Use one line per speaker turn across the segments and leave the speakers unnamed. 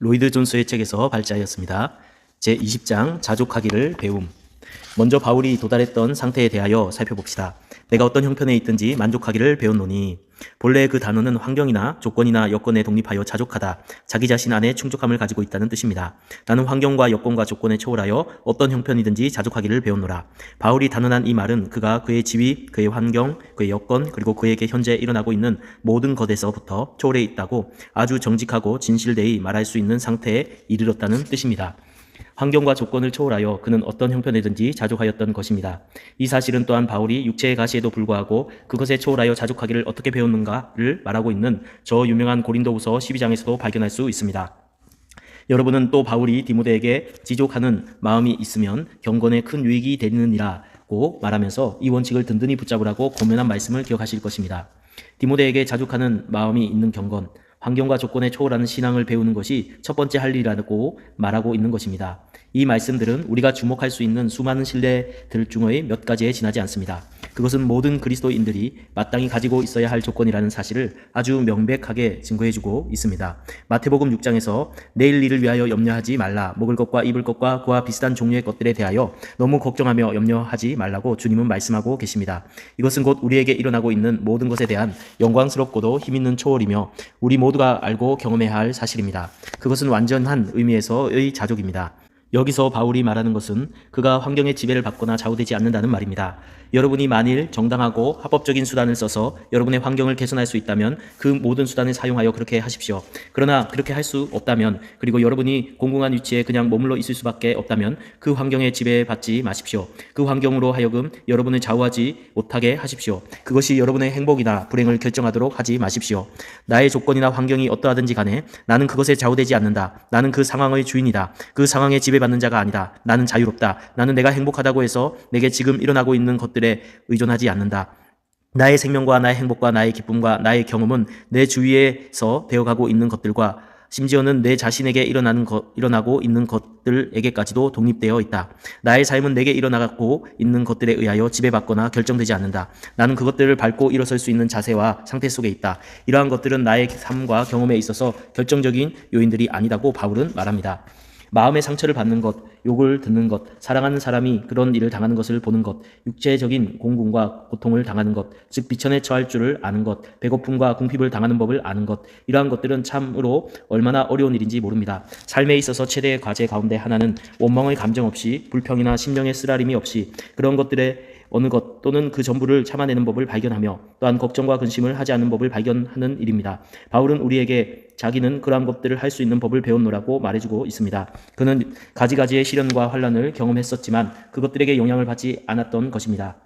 로이드 존스의 책에서 발자였습니다. 제20장 자족하기를 배움. 먼저 바울이 도달했던 상태에 대하여 살펴봅시다. 내가 어떤 형편에 있든지 만족하기를 배웠노니. 본래 그 단어는 환경이나 조건이나 여건에 독립하여 자족하다, 자기 자신 안에 충족함을 가지고 있다는 뜻입니다. 나는 환경과 여건과 조건에 초월하여 어떤 형편이든지 자족하기를 배웠노라. 바울이 단언한 이 말은 그가 그의 지위, 그의 환경, 그의 여건, 그리고 그에게 현재 일어나고 있는 모든 것에서부터 초월해 있다고 아주 정직하고 진실되이 말할 수 있는 상태에 이르렀다는 뜻입니다. 환경과 조건을 초월하여 그는 어떤 형편이든지 자족하였던 것입니다. 이 사실은 또한 바울이 육체의 가시에도 불구하고 그것에 초월하여 자족하기를 어떻게 배웠는가를 말하고 있는 저 유명한 고린도후서 12장에서도 발견할 수 있습니다. 여러분은 또 바울이 디모데에게 지족하는 마음이 있으면 경건에 큰 유익이 되느니라고 말하면서 이 원칙을 든든히 붙잡으라고 권면한 말씀을 기억하실 것입니다. 디모데에게 자족하는 마음이 있는 경건, 환경과 조건에 초월하는 신앙을 배우는 것이 첫 번째 할 일이라고 말하고 있는 것입니다. 이 말씀들은 우리가 주목할 수 있는 수많은 신뢰들 중의 몇 가지에 지나지 않습니다. 그것은 모든 그리스도인들이 마땅히 가지고 있어야 할 조건이라는 사실을 아주 명백하게 증거해주고 있습니다. 마태복음 6장에서 내일 일을 위하여 염려하지 말라, 먹을 것과 입을 것과 그와 비슷한 종류의 것들에 대하여 너무 걱정하며 염려하지 말라고 주님은 말씀하고 계십니다. 이것은 곧 우리에게 일어나고 있는 모든 것에 대한 영광스럽고도 힘있는 초월이며 우리 모두가 알고 경험해야 할 사실입니다. 그것은 완전한 의미에서의 자족입니다. 여기서 바울이 말하는 것은 그가 환경의 지배를 받거나 좌우되지 않는다는 말입니다. 여러분이 만일 정당하고 합법적인 수단을 써서 여러분의 환경을 개선할 수 있다면 그 모든 수단을 사용하여 그렇게 하십시오. 그러나 그렇게 할 수 없다면, 그리고 여러분이 공공한 위치에 그냥 머물러 있을 수밖에 없다면 그 환경에 지배받지 마십시오. 그 환경으로 하여금 여러분을 좌우하지 못하게 하십시오. 그것이 여러분의 행복이나 불행을 결정하도록 하지 마십시오. 나의 조건이나 환경이 어떠하든지 간에 나는 그것에 좌우되지 않는다. 나는 그 상황의 주인이다. 그 상황에 지배받는 자가 아니다. 나는 자유롭다. 나는 내가 행복하다고 해서 내게 지금 일어나고 있는 것들에 의존하지 않는다. 나의 생명과 나의 행복과 나의 기쁨과 나의 경험은 내 주위에서 되어가고 있는 것들과 심지어는 내 자신에게 일어나고 있는 것들에게까지도 독립되어 있다. 나의 삶은 내게 일어나고 있는 것들에 의하여 지배받거나 결정되지 않는다. 나는 그것들을 밟고 일어설 수 있는 자세와 상태 속에 있다. 이러한 것들은 나의 삶과 경험에 있어서 결정적인 요인들이 아니다고 바울은 말합니다. 마음의 상처를 받는 것, 욕을 듣는 것, 사랑하는 사람이 그런 일을 당하는 것을 보는 것, 육체적인 공분과 고통을 당하는 것, 즉 비천에 처할 줄을 아는 것, 배고픔과 궁핍을 당하는 법을 아는 것, 이러한 것들은 참으로 얼마나 어려운 일인지 모릅니다. 삶에 있어서 최대의 과제 가운데 하나는 원망의 감정 없이, 불평이나 심령의 쓰라림이 없이 그런 것들에 어느 것 또는 그 전부를 참아내는 법을 발견하며 또한 걱정과 근심을 하지 않는 법을 발견하는 일입니다. 바울은 우리에게 자기는 그러한 것들을 할 수 있는 법을 배웠노라고 말해주고 있습니다. 그는 가지가지의 시련과 환란을 경험했었지만 그것들에게 영향을 받지 않았던 것입니다.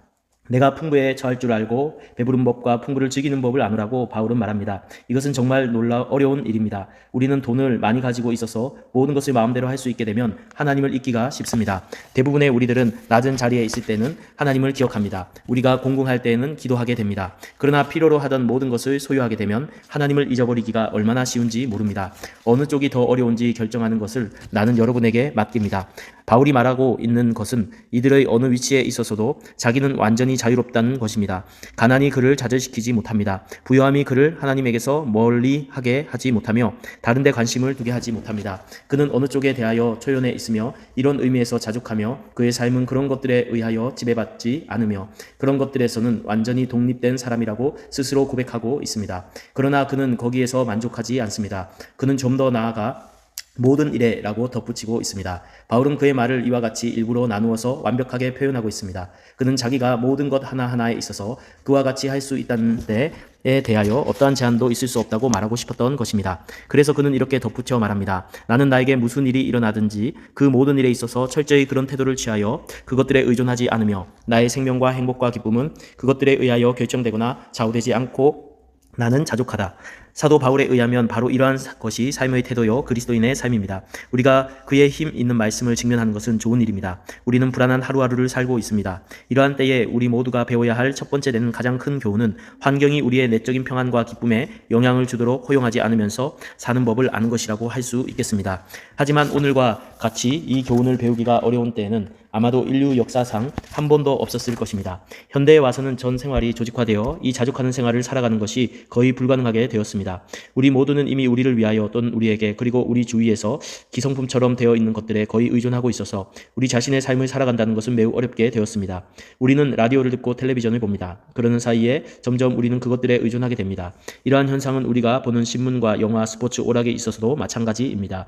내가 풍부에 처할 줄 알고 배부른 법과 풍부를 즐기는 법을 아노라고 바울은 말합니다. 이것은 정말 어려운 일입니다. 우리는 돈을 많이 가지고 있어서 모든 것을 마음대로 할 수 있게 되면 하나님을 잊기가 쉽습니다. 대부분의 우리들은 낮은 자리에 있을 때는 하나님을 기억합니다. 우리가 공공할 때에는 기도하게 됩니다. 그러나 필요로 하던 모든 것을 소유하게 되면 하나님을 잊어버리기가 얼마나 쉬운지 모릅니다. 어느 쪽이 더 어려운지 결정하는 것을 나는 여러분에게 맡깁니다. 바울이 말하고 있는 것은 이들의 어느 위치에 있어서도 자기는 완전히 자유롭다는 것입니다. 가난이 그를 좌절시키지 못합니다. 부요함이 그를 하나님에게서 멀리하게 하지 못하며 다른 데 관심을 두게 하지 못합니다. 그는 어느 쪽에 대하여 초연해 있으며 이런 의미에서 자족하며 그의 삶은 그런 것들에 의하여 지배받지 않으며 그런 것들에서는 완전히 독립된 사람이라고 스스로 고백하고 있습니다. 그러나 그는 거기에서 만족하지 않습니다. 그는 좀 더 나아가 모든 일에 라고 덧붙이고 있습니다. 바울은 그의 말을 이와 같이 일부러 나누어서 완벽하게 표현하고 있습니다. 그는 자기가 모든 것 하나하나에 있어서 그와 같이 할 수 있다는 데에 대하여 어떠한 제한도 있을 수 없다고 말하고 싶었던 것입니다. 그래서 그는 이렇게 덧붙여 말합니다. 나는 나에게 무슨 일이 일어나든지 그 모든 일에 있어서 철저히 그런 태도를 취하여 그것들에 의존하지 않으며 나의 생명과 행복과 기쁨은 그것들에 의하여 결정되거나 좌우되지 않고 나는 자족하다. 사도 바울에 의하면 바로 이러한 것이 삶의 태도요 그리스도인의 삶입니다. 우리가 그의 힘 있는 말씀을 직면하는 것은 좋은 일입니다. 우리는 불안한 하루하루를 살고 있습니다. 이러한 때에 우리 모두가 배워야 할 첫 번째 되는 가장 큰 교훈은 환경이 우리의 내적인 평안과 기쁨에 영향을 주도록 허용하지 않으면서 사는 법을 아는 것이라고 할 수 있겠습니다. 하지만 오늘과 같이 이 교훈을 배우기가 어려운 때에는 아마도 인류 역사상 한 번도 없었을 것입니다. 현대에 와서는 전 생활이 조직화되어 이 자족하는 생활을 살아가는 것이 거의 불가능하게 되었습니다. 우리 모두는 이미 우리를 위하여 또는 우리에게 그리고 우리 주위에서 기성품처럼 되어 있는 것들에 거의 의존하고 있어서 우리 자신의 삶을 살아간다는 것은 매우 어렵게 되었습니다. 우리는 라디오를 듣고 텔레비전을 봅니다. 그러는 사이에 점점 우리는 그것들에 의존하게 됩니다. 이러한 현상은 우리가 보는 신문과 영화, 스포츠, 오락에 있어서도 마찬가지입니다.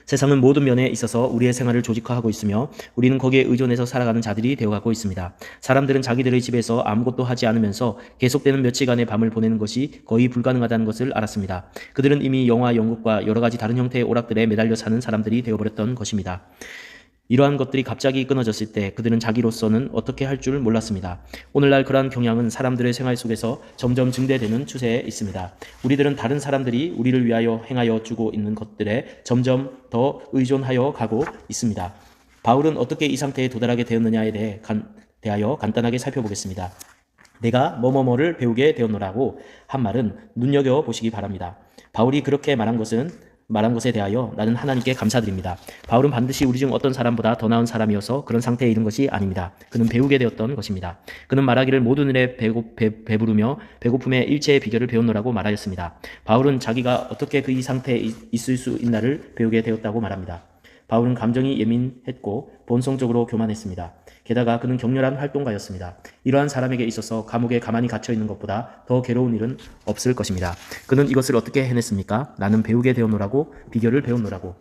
세상은 모든 면에 있어서 우리의 생활을 조직화하고 있으며 우리는 거기에 의존해서 살아가는 자들이 되어가고 있습니다. 사람들은 자기들의 집에서 아무것도 하지 않으면서 계속되는 며칠간의 밤을 보내는 것이 거의 불가능하다는 것을 알았습니다. 그들은 이미 영화, 연극과 여러 가지 다른 형태의 오락들에 매달려 사는 사람들이 되어버렸던 것입니다. 이러한 것들이 갑자기 끊어졌을 때 그들은 자기로서는 어떻게 할 줄 몰랐습니다. 오늘날 그러한 경향은 사람들의 생활 속에서 점점 증대되는 추세에 있습니다. 우리들은 다른 사람들이 우리를 위하여 행하여 주고 있는 것들에 점점 더 의존하여 가고 있습니다. 바울은 어떻게 이 상태에 도달하게 되었느냐에 대하여 간단하게 살펴보겠습니다. 내가 뭐뭐뭐를 배우게 되었노라고 한 말은 눈여겨보시기 바랍니다. 바울이 그렇게 말한 것에 대하여 나는 하나님께 감사드립니다. 바울은 반드시 우리 중 어떤 사람보다 더 나은 사람이어서 그런 상태에 이른 것이 아닙니다. 그는 배우게 되었던 것입니다. 그는 말하기를 모든 일에 배부르며 배고픔의 일체의 비결을 배웠노라고 말하였습니다. 바울은 자기가 어떻게 그 이 상태에 있을 수 있나를 배우게 되었다고 말합니다. 바울은 감정이 예민했고 본성적으로 교만했습니다. 게다가 그는 격렬한 활동가였습니다. 이러한 사람에게 있어서 감옥에 가만히 갇혀 있는 것보다 더 괴로운 일은 없을 것입니다. 그는 이것을 어떻게 해냈습니까? 나는 배우게 되었노라고, 비결을 배웠노라고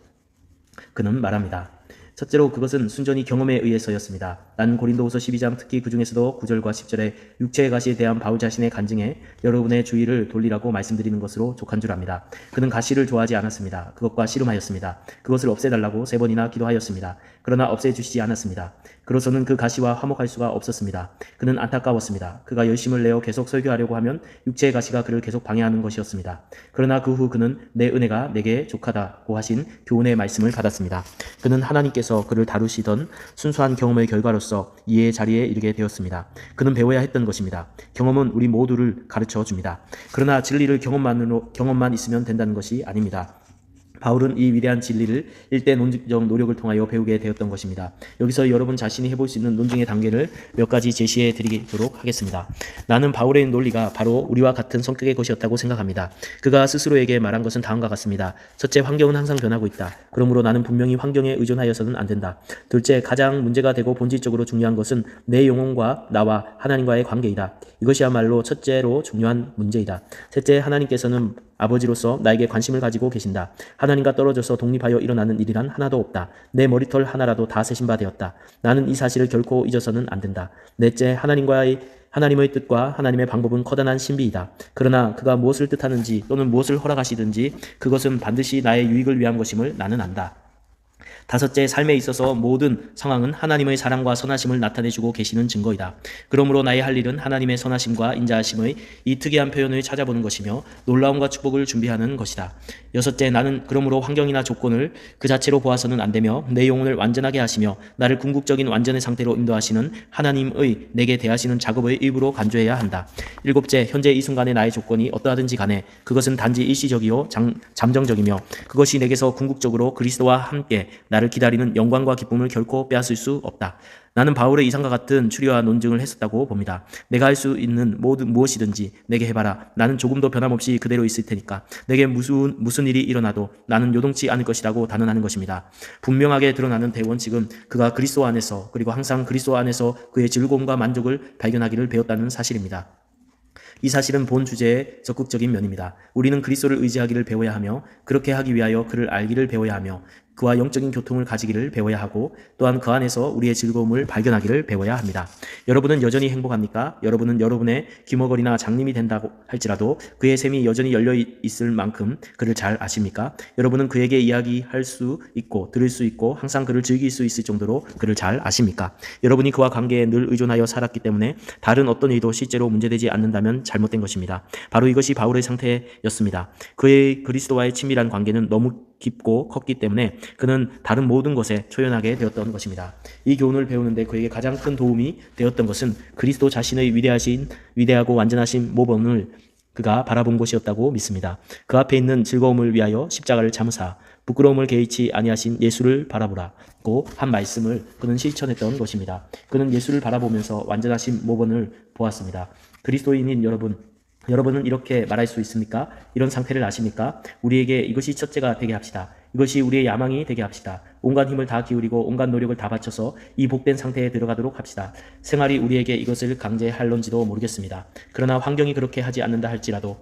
그는 말합니다. 첫째로 그것은 순전히 경험에 의해서였습니다. 나는 고린도후서 12장 특히 그 중에서도 9절과 10절에 육체의 가시에 대한 바울 자신의 간증에 여러분의 주의를 돌리라고 말씀드리는 것으로 족한 줄 압니다. 그는 가시를 좋아하지 않았습니다. 그것과 씨름하였습니다. 그것을 없애달라고 3번이나 기도하였습니다. 그러나 없애주시지 않았습니다. 그로서는 그 가시와 화목할 수가 없었습니다. 그는 안타까웠습니다. 그가 열심을 내어 계속 설교하려고 하면 육체의 가시가 그를 계속 방해하는 것이었습니다. 그러나 그 후 그는 내 은혜가 내게 족하다고 하신 교훈의 말씀을 받았습니다. 그는 하나님께서 그를 다루시던 순수한 경험의 결과로서 이해의 자리에 이르게 되었습니다. 그는 배워야 했던 것입니다. 경험은 우리 모두를 가르쳐 줍니다. 그러나 진리를 경험만 있으면 된다는 것이 아닙니다. 바울은 이 위대한 진리를 일대 논증적 노력을 통하여 배우게 되었던 것입니다. 여기서 여러분 자신이 해볼 수 있는 논증의 단계를 몇 가지 제시해 드리도록 하겠습니다. 나는 바울의 논리가 바로 우리와 같은 성격의 것이었다고 생각합니다. 그가 스스로에게 말한 것은 다음과 같습니다. 첫째, 환경은 항상 변하고 있다. 그러므로 나는 분명히 환경에 의존하여서는 안 된다. 둘째, 가장 문제가 되고 본질적으로 중요한 것은 내 영혼과 나와 하나님과의 관계이다. 이것이야말로 첫째로 중요한 문제이다. 셋째, 하나님께서는 아버지로서 나에게 관심을 가지고 계신다. 하나님과 떨어져서 독립하여 일어나는 일이란 하나도 없다. 내 머리털 하나라도 다 세신 바 되었다. 나는 이 사실을 결코 잊어서는 안 된다. 넷째, 하나님의 뜻과 하나님의 방법은 커다란 신비이다. 그러나 그가 무엇을 뜻하는지 또는 무엇을 허락하시든지 그것은 반드시 나의 유익을 위한 것임을 나는 안다. 다섯째, 삶에 있어서 모든 상황은 하나님의 사랑과 선하심을 나타내주고 계시는 증거이다. 그러므로 나의 할 일은 하나님의 선하심과 인자하심의 이 특이한 표현을 찾아보는 것이며 놀라움과 축복을 준비하는 것이다. 여섯째, 나는 그러므로 환경이나 조건을 그 자체로 보아서는 안 되며 내 영혼을 완전하게 하시며 나를 궁극적인 완전의 상태로 인도하시는 하나님의 내게 대하시는 작업의 일부로 간주해야 한다. 일곱째, 현재 이 순간의 나의 조건이 어떠하든지 간에 그것은 단지 일시적이요 잠정적이며 그것이 내게서 궁극적으로 그리스도와 함께 나를 기다리는 영광과 기쁨을 결코 빼앗을 수 없다. 나는 바울의 이상과 같은 추리와 논증을 했었다고 봅니다. 내가 할 수 있는 무엇이든지 내게 해봐라. 나는 조금도 변함없이 그대로 있을 테니까. 내게 무슨 일이 일어나도 나는 요동치 않을 것이라고 단언하는 것입니다. 분명하게 드러나는 대원칙은 그가 그리스도 안에서 그리고 항상 그리스도 안에서 그의 즐거움과 만족을 발견하기를 배웠다는 사실입니다. 이 사실은 본 주제의 적극적인 면입니다. 우리는 그리스도를 의지하기를 배워야 하며 그렇게 하기 위하여 그를 알기를 배워야 하며 그와 영적인 교통을 가지기를 배워야 하고 또한 그 안에서 우리의 즐거움을 발견하기를 배워야 합니다. 여러분은 여전히 행복합니까? 여러분은 여러분의 귀머거리나 장님이 된다고 할지라도 그의 셈이 여전히 열려 있을 만큼 그를 잘 아십니까? 여러분은 그에게 이야기할 수 있고 들을 수 있고 항상 그를 즐길 수 있을 정도로 그를 잘 아십니까? 여러분이 그와 관계에 늘 의존하여 살았기 때문에 다른 어떤 일도 실제로 문제되지 않는다면 잘못된 것입니다. 바로 이것이 바울의 상태였습니다. 그의 그리스도와의 친밀한 관계는 너무 깊고 컸기 때문에 그는 다른 모든 것에 초연하게 되었던 것입니다. 이 교훈을 배우는데 그에게 가장 큰 도움이 되었던 것은 그리스도 자신의 위대하고 완전하신 모범을 그가 바라본 곳이었다고 믿습니다. 그 앞에 있는 즐거움을 위하여 십자가를 참으사 부끄러움을 개의치 아니하신 예수를 바라보라고 한 말씀을 그는 실천했던 것입니다. 그는 예수를 바라보면서 완전하신 모범을 보았습니다. 그리스도인인 여러분은 이렇게 말할 수 있습니까? 이런 상태를 아십니까? 우리에게 이것이 첫째가 되게 합시다. 이것이 우리의 야망이 되게 합시다. 온갖 힘을 다 기울이고 온갖 노력을 다 바쳐서 이 복된 상태에 들어가도록 합시다. 생활이 우리에게 이것을 강제할런지도 모르겠습니다. 그러나 환경이 그렇게 하지 않는다 할지라도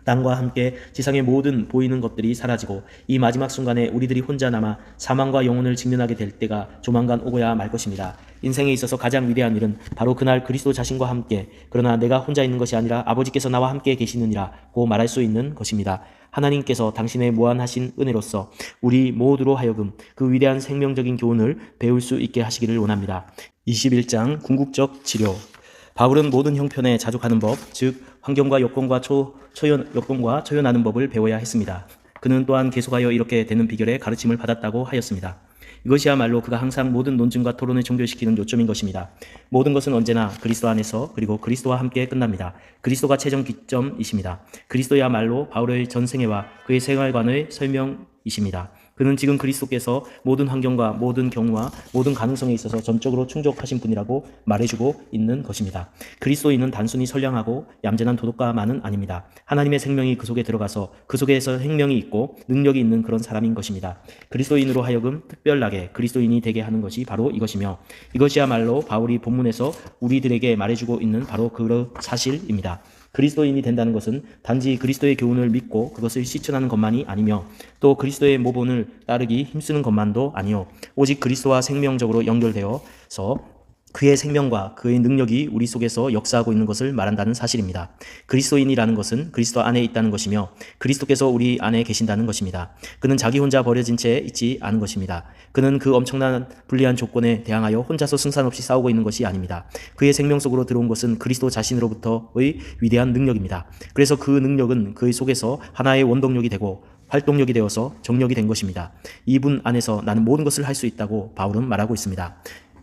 땅과 함께 지상의 모든 보이는 것들이 사라지고 이 마지막 순간에 우리들이 혼자 남아 사망과 영혼을 직면하게 될 때가 조만간 오고야 말 것입니다. 인생에 있어서 가장 위대한 일은 바로 그날 그리스도 자신과 함께, 그러나 내가 혼자 있는 것이 아니라 아버지께서 나와 함께 계시느니라고 말할 수 있는 것입니다. 하나님께서 당신의 무한하신 은혜로서 우리 모두로 하여금 그 위대한 생명적인 교훈을 배울 수 있게 하시기를 원합니다. 21장 궁극적 치료. 바울은 모든 형편에 자족하는 법, 즉 환경과 여건과 처연하는 법을 배워야 했습니다. 그는 또한 계속하여 이렇게 되는 비결의 가르침을 받았다고 하였습니다. 이것이야말로 그가 항상 모든 논증과 토론을 종결시키는 요점인 것입니다. 모든 것은 언제나 그리스도 안에서 그리고 그리스도와 함께 끝납니다. 그리스도가 최종 기점이십니다. 그리스도야말로 바울의 전생애와 그의 생활관의 설명이십니다. 그는 지금 그리스도께서 모든 환경과 모든 경우와 모든 가능성에 있어서 전적으로 충족하신 분이라고 말해주고 있는 것입니다. 그리스도인은 단순히 선량하고 얌전한 도덕가만은 아닙니다. 하나님의 생명이 그 속에 들어가서 그 속에서 생명이 있고 능력이 있는 그런 사람인 것입니다. 그리스도인으로 하여금 특별하게 그리스도인이 되게 하는 것이 바로 이것이며, 이것이야말로 바울이 본문에서 우리들에게 말해주고 있는 바로 그 사실입니다. 그리스도인이 된다는 것은 단지 그리스도의 교훈을 믿고 그것을 실천하는 것만이 아니며, 또 그리스도의 모본을 따르기 힘쓰는 것만도 아니요, 오직 그리스도와 생명적으로 연결되어서 그의 생명과 그의 능력이 우리 속에서 역사하고 있는 것을 말한다는 사실입니다. 그리스도인이라는 것은 그리스도 안에 있다는 것이며 그리스도께서 우리 안에 계신다는 것입니다. 그는 자기 혼자 버려진 채 있지 않은 것입니다. 그는 그 엄청난 불리한 조건에 대항하여 혼자서 승산 없이 싸우고 있는 것이 아닙니다. 그의 생명 속으로 들어온 것은 그리스도 자신으로부터의 위대한 능력입니다. 그래서 그 능력은 그의 속에서 하나의 원동력이 되고 활동력이 되어서 정력이 된 것입니다. 이분 안에서 나는 모든 것을 할 수 있다고 바울은 말하고 있습니다.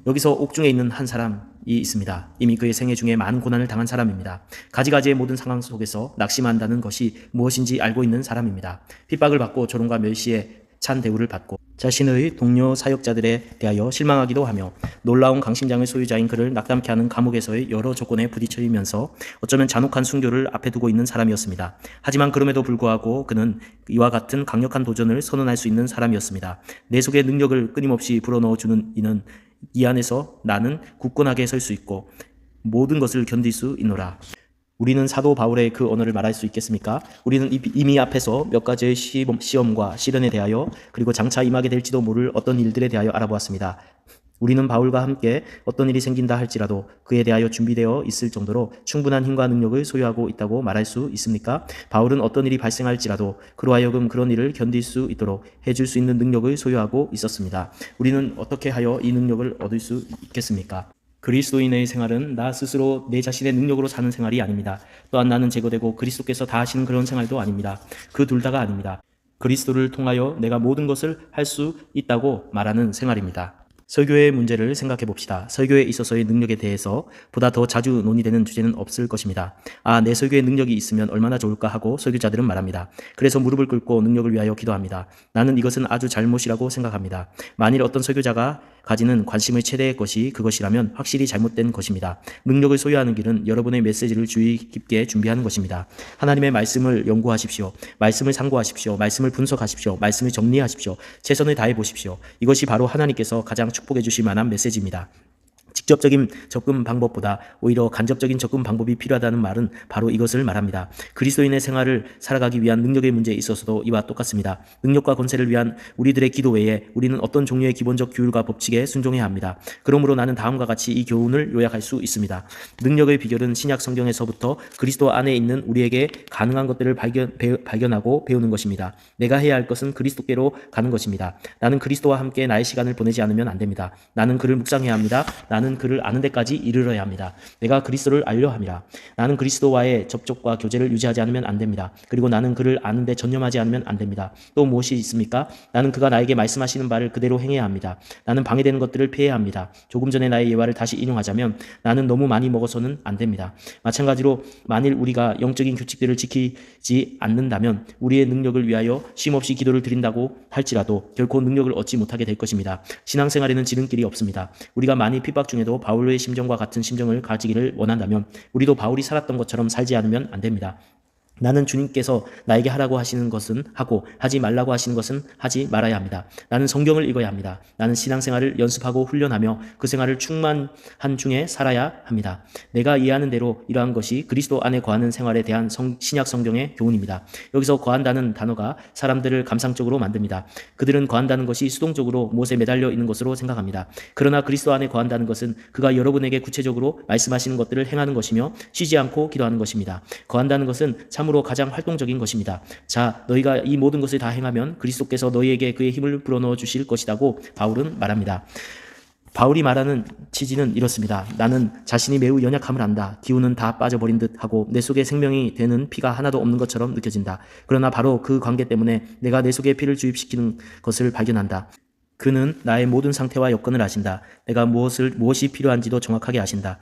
여기서 옥중에 있는 한 사람이 있습니다. 이미 그의 생애 중에 많은 고난을 당한 사람입니다. 가지가지의 모든 상황 속에서 낙심한다는 것이 무엇인지 알고 있는 사람입니다. 핍박을 받고 조롱과 멸시에 찬 대우를 받고 자신의 동료 사역자들에 대하여 실망하기도 하며 놀라운 강심장의 소유자인 그를 낙담케 하는 감옥에서의 여러 조건에 부딪히면서 어쩌면 잔혹한 순교를 앞에 두고 있는 사람이었습니다. 하지만 그럼에도 불구하고 그는 이와 같은 강력한 도전을 선언할 수 있는 사람이었습니다. 내 속에 능력을 끊임없이 불어넣어주는 이는 이 안에서 나는 굳건하게 설 수 있고 모든 것을 견딜 수 있노라. 우리는 사도 바울의 그 언어를 말할 수 있겠습니까? 우리는 이미 앞에서 몇 가지의 시험과 시련에 대하여 그리고 장차 임하게 될지도 모를 어떤 일들에 대하여 알아보았습니다. 우리는 바울과 함께 어떤 일이 생긴다 할지라도 그에 대하여 준비되어 있을 정도로 충분한 힘과 능력을 소유하고 있다고 말할 수 있습니까? 바울은 어떤 일이 발생할지라도 그로 하여금 그런 일을 견딜 수 있도록 해줄 수 있는 능력을 소유하고 있었습니다. 우리는 어떻게 하여 이 능력을 얻을 수 있겠습니까? 그리스도인의 생활은 나 스스로 내 자신의 능력으로 사는 생활이 아닙니다. 또한 나는 제거되고 그리스도께서 다 하시는 그런 생활도 아닙니다. 그 둘 다가 아닙니다. 그리스도를 통하여 내가 모든 것을 할 수 있다고 말하는 생활입니다. 설교의 문제를 생각해 봅시다. 설교에 있어서의 능력에 대해서 보다 더 자주 논의되는 주제는 없을 것입니다. 내 설교의 능력이 있으면 얼마나 좋을까 하고 설교자들은 말합니다. 그래서 무릎을 꿇고 능력을 위하여 기도합니다. 나는 이것은 아주 잘못이라고 생각합니다. 만일 어떤 설교자가 가지는 관심의 최대의 것이 그것이라면 확실히 잘못된 것입니다. 능력을 소유하는 길은 여러분의 메시지를 주의 깊게 준비하는 것입니다. 하나님의 말씀을 연구하십시오. 말씀을 상고하십시오. 말씀을 분석하십시오. 말씀을 정리하십시오. 최선을 다해 보십시오. 이것이 바로 하나님께서 가장 축복해 주실 만한 메시지입니다. 직접적인 접근 방법보다 오히려 간접적인 접근 방법이 필요하다는 말은 바로 이것을 말합니다. 그리스도인의 생활을 살아가기 위한 능력의 문제에 있어서도 이와 똑같습니다. 능력과 권세를 위한 우리들의 기도 외에 우리는 어떤 종류의 기본적 규율과 법칙에 순종해야 합니다. 그러므로 나는 다음과 같이 이 교훈을 요약할 수 있습니다. 능력의 비결은 신약 성경에서부터 그리스도 안에 있는 우리에게 가능한 것들을 발견하고 배우는 것입니다. 내가 해야 할 것은 그리스도께로 가는 것입니다. 나는 그리스도와 함께 나의 시간을 보내지 않으면 안 됩니다. 나는 그를 묵상해야 합니다. 나는 나는 그를 아는 데까지 이르러야 합니다. 내가 그리스도를 알려 함이라. 나는 그리스도와의 접촉과 교제를 유지하지 않으면 안 됩니다. 그리고 나는 그를 아는 데 전념하지 않으면 안 됩니다. 또 무엇이 있습니까? 나는 그가 나에게 말씀하시는 바를 그대로 행해야 합니다. 나는 방해되는 것들을 피해야 합니다. 조금 전에 나의 예화를 다시 인용하자면 나는 너무 많이 먹어서는 안 됩니다. 마찬가지로 만일 우리가 영적인 규칙들을 지키지 않는다면 우리의 능력을 위하여 쉼없이 기도를 드린다고 할지라도 결코 능력을 얻지 못하게 될 것입니다. 신앙생활에는 지름길이 없습니다. 우리가 많이 핍박 중에도 바울의 심정과 같은 심정을 가지기를 원한다면 우리도 바울이 살았던 것처럼 살지 않으면 안 됩니다. 나는 주님께서 나에게 하라고 하시는 것은 하고 하지 말라고 하시는 것은 하지 말아야 합니다. 나는 성경을 읽어야 합니다. 나는 신앙생활을 연습하고 훈련하며 그 생활을 충만한 중에 살아야 합니다. 내가 이해하는 대로 이러한 것이 그리스도 안에 거하는 생활에 대한 신약 성경의 교훈입니다. 여기서 거한다는 단어가 사람들을 감상적으로 만듭니다. 그들은 거한다는 것이 수동적으로 무엇에 매달려 있는 것으로 생각합니다. 그러나 그리스도 안에 거한다는 것은 그가 여러분에게 구체적으로 말씀하시는 것들을 행하는 것이며 쉬지 않고 기도하는 것입니다. 거한다는 것은 참으로 가장 활동적인 것입니다. 자, 너희가 이 모든 것을 다 행하면 그리스도께서 너희에게 그의 힘을 불어넣어 주실 것이라고 바울은 말합니다. 바울이 말하는 취지는 이렇습니다. 나는 자신이 매우 연약함을 안다. 기운은 다 빠져버린 듯 하고 내 속에 생명이 되는 피가 하나도 없는 것처럼 느껴진다. 그러나 바로 그 관계 때문에 내가 내 속에 피를 주입시키는 것을 발견한다. 그는 나의 모든 상태와 여건을 아신다. 내가 무엇이 필요한지도 정확하게 아신다.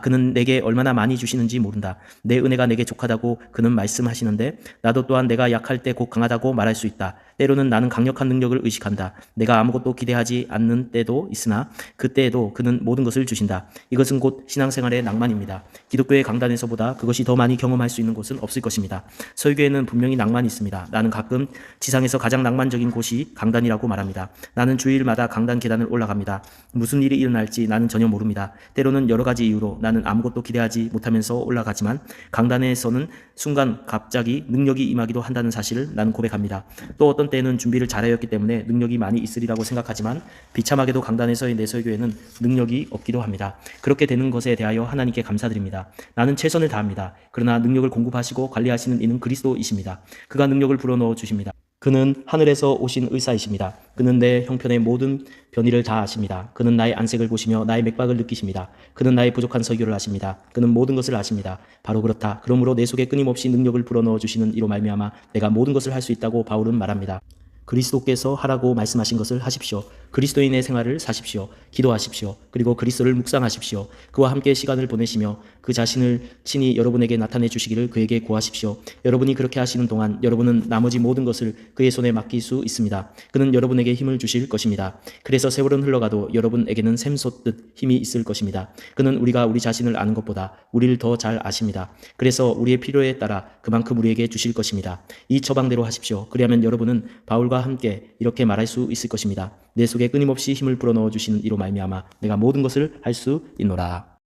그는 내게 얼마나 많이 주시는지 모른다. 내 은혜가 내게 족하다고 그는 말씀하시는데 나도 또한 내가 약할 때 곧 강하다고 말할 수 있다. 때로는 나는 강력한 능력을 의식한다. 내가 아무것도 기대하지 않는 때도 있으나 그때에도 그는 모든 것을 주신다. 이것은 곧 신앙생활의 낭만입니다. 기독교의 강단에서보다 그것이 더 많이 경험할 수 있는 곳은 없을 것입니다. 설교에는 분명히 낭만이 있습니다. 나는 가끔 지상에서 가장 낭만적인 곳이 강단이라고 말합니다. 나는 주일마다 강단 계단을 올라갑니다. 무슨 일이 일어날지 나는 전혀 모릅니다. 때로는 여러 가지 이유로 나는 아무것도 기대하지 못하면서 올라가지만 강단에서는 순간 갑자기 능력이 임하기도 한다는 사실을 나는 고백합니다. 또 어떤 때는 준비를 잘하였기 때문에 능력이 많이 있으리라고 생각하지만 비참하게도 강단에서의 내 설교에는 능력이 없기도 합니다. 그렇게 되는 것에 대하여 하나님께 감사드립니다. 나는 최선을 다합니다. 그러나 능력을 공급하시고 관리하시는 이는 그리스도이십니다. 그가 능력을 불어넣어 주십니다. 그는 하늘에서 오신 의사이십니다. 그는 내 형편의 모든 변이를 다 아십니다. 그는 나의 안색을 보시며 나의 맥박을 느끼십니다. 그는 나의 부족한 설교를 아십니다. 그는 모든 것을 아십니다. 바로 그렇다. 그러므로 내 속에 끊임없이 능력을 불어넣어 주시는 이로 말미암아 내가 모든 것을 할 수 있다고 바울은 말합니다. 그리스도께서 하라고 말씀하신 것을 하십시오. 그리스도인의 생활을 사십시오. 기도하십시오. 그리고 그리스도를 묵상하십시오. 그와 함께 시간을 보내시며 그 자신을 친히 여러분에게 나타내 주시기를 그에게 구하십시오. 여러분이 그렇게 하시는 동안 여러분은 나머지 모든 것을 그의 손에 맡길 수 있습니다. 그는 여러분에게 힘을 주실 것입니다. 그래서 세월은 흘러가도 여러분에게는 샘솟듯 힘이 있을 것입니다. 그는 우리가 우리 자신을 아는 것보다 우리를 더 잘 아십니다. 그래서 우리의 필요에 따라 그만큼 우리에게 주실 것입니다. 이 처방대로 하십시오. 그리하면 여러분은 바울과 함께 이렇게 말할 수 있을 것입니다. 내 속에 끊임없이 힘을 불어넣어 주시는 이로 말미암아 내가 모든 것을 할 수 있노라.